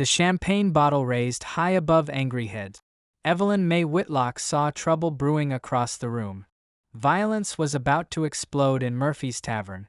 the champagne bottle raised high above angry heads. Evelyn May Whitlock saw trouble brewing across the room. Violence was about to explode in Murphy's Tavern.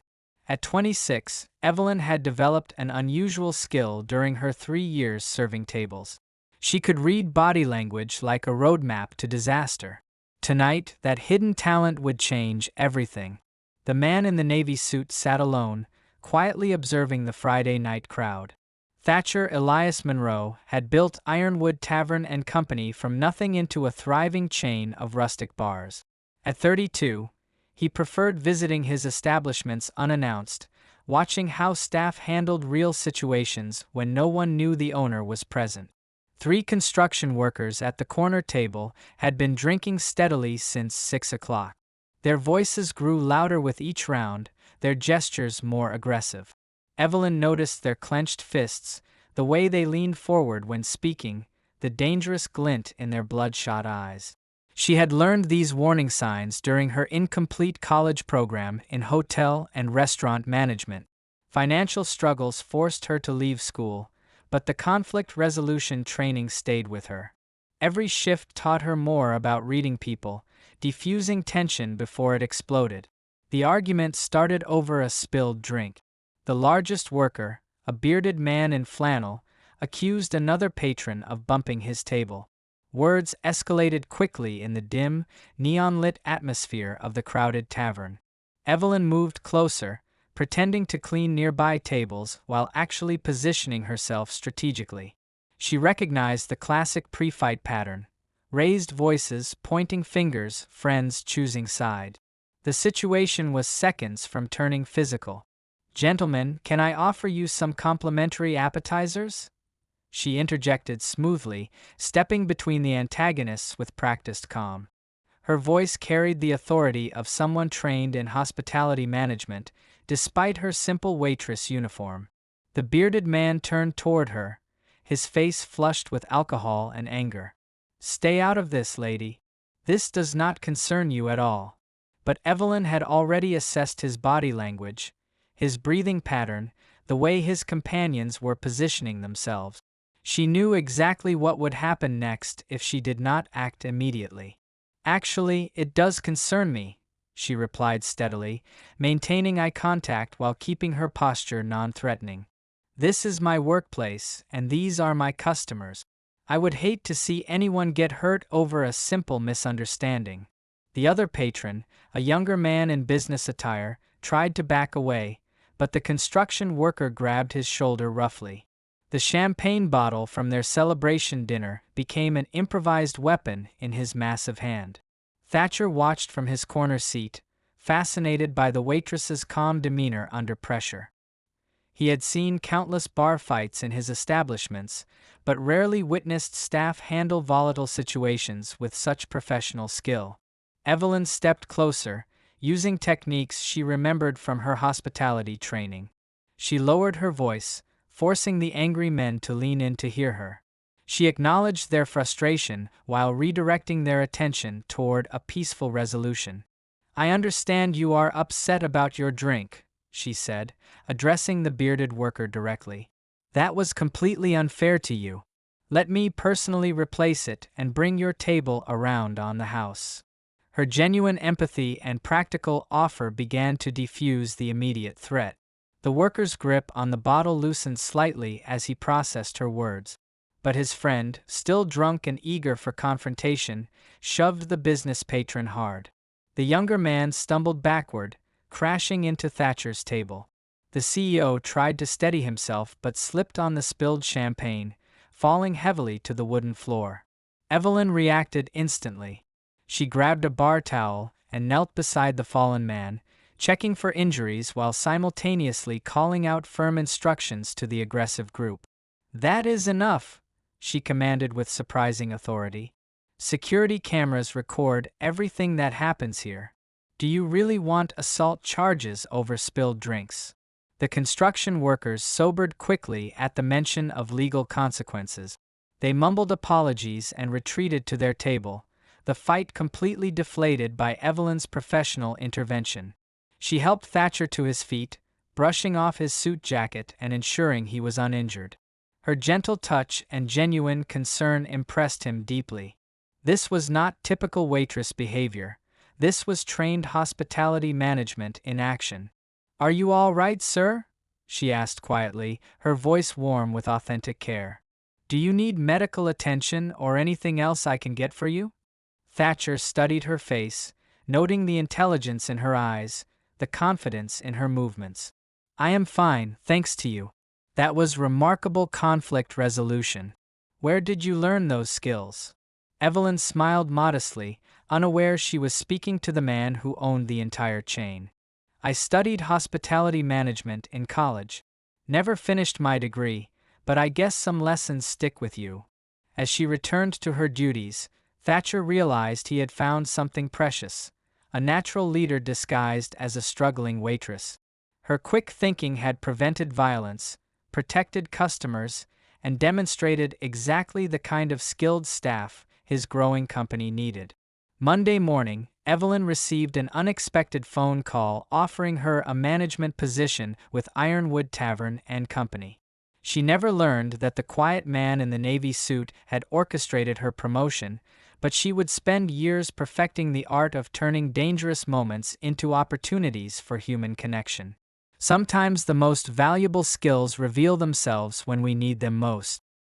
At 26, Evelyn had developed an unusual skill during her 3 years serving tables. She could read body language like a roadmap to disaster. Tonight, that hidden talent would change everything. The man in the navy suit sat alone, quietly observing the Friday night crowd. Thatcher Elias Monroe had built Ironwood Tavern and Company from nothing into a thriving chain of rustic bars. At 32, he preferred visiting his establishments unannounced, watching how staff handled real situations when no one knew the owner was present. 3 construction workers at the corner table had been drinking steadily since 6 o'clock. Their voices grew louder with each round, their gestures more aggressive. Evelyn noticed their clenched fists, the way they leaned forward when speaking, the dangerous glint in their bloodshot eyes. She had learned these warning signs during her incomplete college program in hotel and restaurant management. Financial struggles forced her to leave school, but the conflict resolution training stayed with her. Every shift taught her more about reading people, diffusing tension before it exploded. The argument started over a spilled drink. The largest worker, a bearded man in flannel, accused another patron of bumping his table. Words escalated quickly in the dim, neon-lit atmosphere of the crowded tavern. Evelyn moved closer, pretending to clean nearby tables while actually positioning herself strategically. She recognized the classic pre-fight pattern: raised voices, pointing fingers, friends choosing side. The situation was seconds from turning physical. "Gentlemen, can I offer you some complimentary appetizers?" she interjected smoothly, stepping between the antagonists with practiced calm. Her voice carried the authority of someone trained in hospitality management, despite her simple waitress uniform. The bearded man turned toward her, his face flushed with alcohol and anger. "Stay out of this, lady. This does not concern you at all." But Evelyn had already assessed his body language, his breathing pattern, the way his companions were positioning themselves. She knew exactly what would happen next if she did not act immediately. "Actually, it does concern me," she replied steadily, maintaining eye contact while keeping her posture non-threatening. "This is my workplace, and these are my customers. I would hate to see anyone get hurt over a simple misunderstanding." The other patron, a younger man in business attire, tried to back away, but the construction worker grabbed his shoulder roughly. The champagne bottle from their celebration dinner became an improvised weapon in his massive hand. Thatcher watched from his corner seat, fascinated by the waitress's calm demeanor under pressure. He had seen countless bar fights in his establishments, but rarely witnessed staff handle volatile situations with such professional skill. Evelyn stepped closer, using techniques she remembered from her hospitality training. She lowered her voice, forcing the angry men to lean in to hear her. She acknowledged their frustration while redirecting their attention toward a peaceful resolution. "I understand you are upset about your drink," she said, addressing the bearded worker directly. "That was completely unfair to you. Let me personally replace it and bring your table around on the house." Her genuine empathy and practical offer began to defuse the immediate threat. The worker's grip on the bottle loosened slightly as he processed her words. But his friend, still drunk and eager for confrontation, shoved the business patron hard. The younger man stumbled backward, crashing into Thatcher's table. The CEO tried to steady himself but slipped on the spilled champagne, falling heavily to the wooden floor. Evelyn reacted instantly. She grabbed a bar towel and knelt beside the fallen man, checking for injuries while simultaneously calling out firm instructions to the aggressive group. "That is enough," she commanded with surprising authority. "Security cameras record everything that happens here. Do you really want assault charges over spilled drinks?" The construction workers sobered quickly at the mention of legal consequences. They mumbled apologies and retreated to their table, the fight completely deflated by Evelyn's professional intervention. She helped Thatcher to his feet, brushing off his suit jacket and ensuring he was uninjured. Her gentle touch and genuine concern impressed him deeply. This was not typical waitress behavior. This was trained hospitality management in action. "Are you all right, sir?" she asked quietly, her voice warm with authentic care. "Do you need medical attention or anything else I can get for you?" Thatcher studied her face, noting the intelligence in her eyes, the confidence in her movements. "I am fine, thanks to you." That was remarkable conflict resolution. "Where did you learn those skills?" Evelyn smiled modestly, unaware she was speaking to the man who owned the entire chain. "I studied hospitality management in college. Never finished my degree, but I guess some lessons stick with you." As she returned to her duties, Thatcher realized he had found something precious, a natural leader disguised as a struggling waitress. Her quick thinking had prevented violence, protected customers, and demonstrated exactly the kind of skilled staff his growing company needed. Monday morning, Evelyn received an unexpected phone call offering her a management position with Ironwood Tavern and Company. She never learned that the quiet man in the navy suit had orchestrated her promotion, but she would spend years perfecting the art of turning dangerous moments into opportunities for human connection. Sometimes the most valuable skills reveal themselves when we need them most.